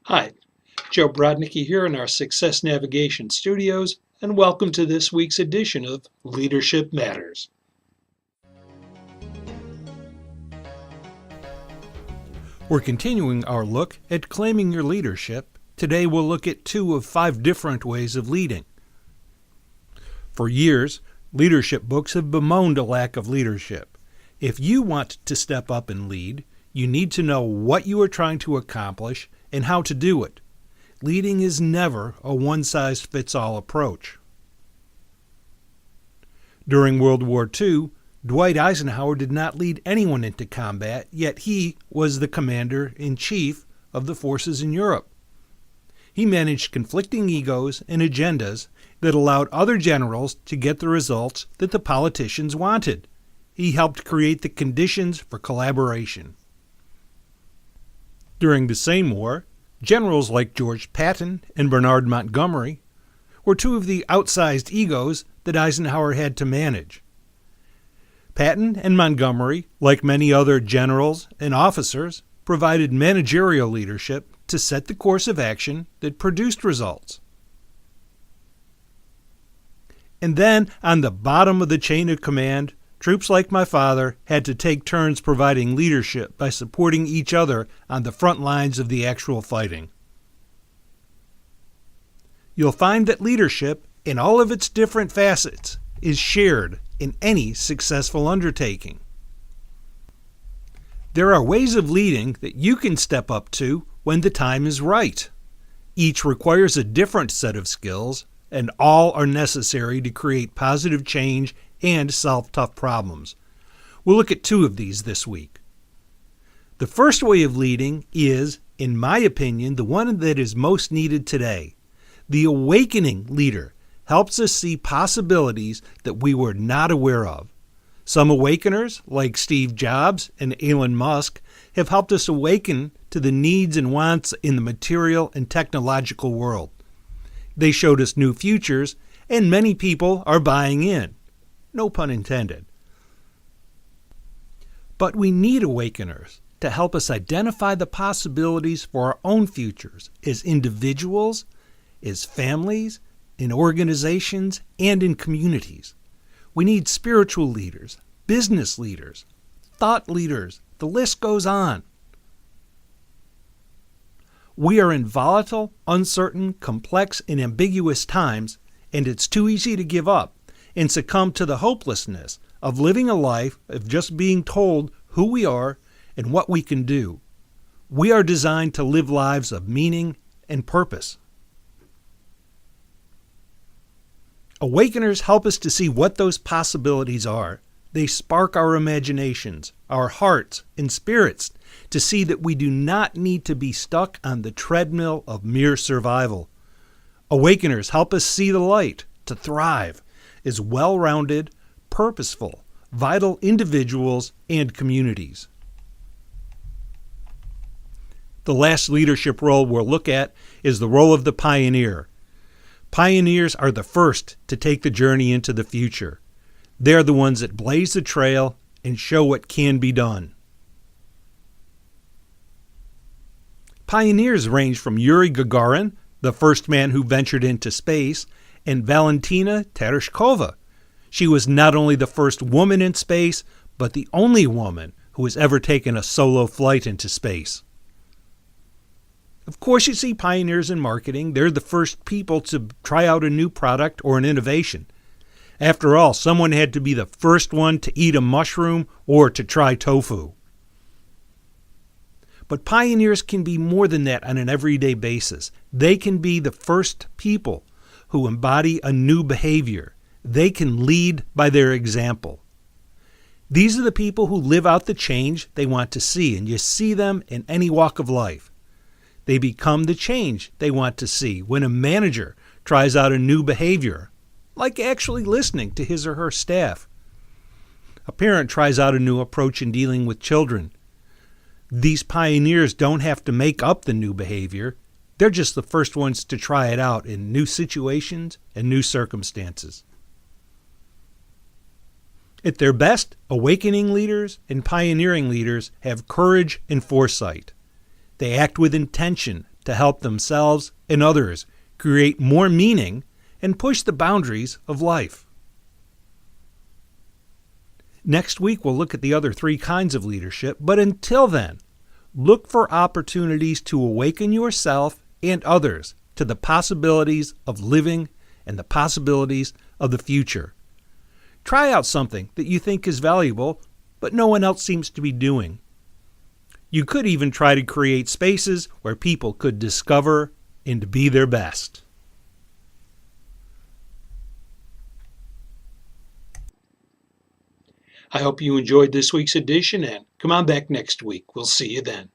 Hi, Joe Brodnicki here in our Success Navigation studios, and welcome to this week's edition of Leadership Matters. We're continuing our look at claiming your leadership. Today we'll look at 2 of 5 different ways of leading. For years, leadership books have bemoaned a lack of leadership. If you want to step up and lead, you need to know what you are trying to accomplish and how to do it. Leading is never a one-size-fits-all approach. During World War II, Dwight Eisenhower did not lead anyone into combat, yet he was the commander-in-chief of the forces in Europe. He managed conflicting egos and agendas that allowed other generals to get the results that the politicians wanted. He helped create the conditions for collaboration. During the same war, generals like George Patton and Bernard Montgomery were 2 of the outsized egos that Eisenhower had to manage. Patton and Montgomery, like many other generals and officers, provided managerial leadership to set the course of action that produced results. And then, on the bottom of the chain of command, troops like my father had to take turns providing leadership by supporting each other on the front lines of the actual fighting. You'll find that leadership, in all of its different facets, is shared in any successful undertaking. There are ways of leading that you can step up to when the time is right. Each requires a different set of skills, and all are necessary to create positive change and solve tough problems. We'll look at 2 of these this week. The first way of leading is, in my opinion, the one that is most needed today. The awakening leader helps us see possibilities that we were not aware of. Some awakeners, like Steve Jobs and Elon Musk, have helped us awaken to the needs and wants in the material and technological world. They showed us new futures, and many people are buying in. No pun intended. But we need awakeners to help us identify the possibilities for our own futures as individuals, as families, in organizations, and in communities. We need spiritual leaders, business leaders, thought leaders. The list goes on. We are in volatile, uncertain, complex, and ambiguous times, and it's too easy to give up and succumb to the hopelessness of living a life of just being told who we are and what we can do. We are designed to live lives of meaning and purpose. Awakeners help us to see what those possibilities are. They spark our imaginations, our hearts, and spirits to see that we do not need to be stuck on the treadmill of mere survival. Awakeners help us see the light, to thrive as well-rounded, purposeful, vital individuals and communities. The last leadership role we'll look at is the role of the pioneer. Pioneers are the first to take the journey into the future. They're the ones that blaze the trail and show what can be done. Pioneers range from Yuri Gagarin, the first man who ventured into space, and Valentina Tereshkova. She was not only the first woman in space, but the only woman who has ever taken a solo flight into space. Of course, you see pioneers in marketing. They're the first people to try out a new product or an innovation. After all, someone had to be the first one to eat a mushroom or to try tofu. But pioneers can be more than that on an everyday basis. They can be the first people who embody a new behavior. They can lead by their example. These are the people who live out the change they want to see, and you see them in any walk of life. They become the change they want to see when a manager tries out a new behavior, like actually listening to his or her staff. A parent tries out a new approach in dealing with children. These pioneers don't have to make up the new behavior. They're just the first ones to try it out in new situations and new circumstances. At their best, awakening leaders and pioneering leaders have courage and foresight. They act with intention, to help themselves and others create more meaning and push the boundaries of life. Next week, we'll look at the other 3 kinds of leadership, but until then, look for opportunities to awaken yourself and others to the possibilities of living and the possibilities of the future. Try out something that you think is valuable, but no one else seems to be doing. You could even try to create spaces where people could discover and be their best. I hope you enjoyed this week's edition, and come on back next week. We'll see you then.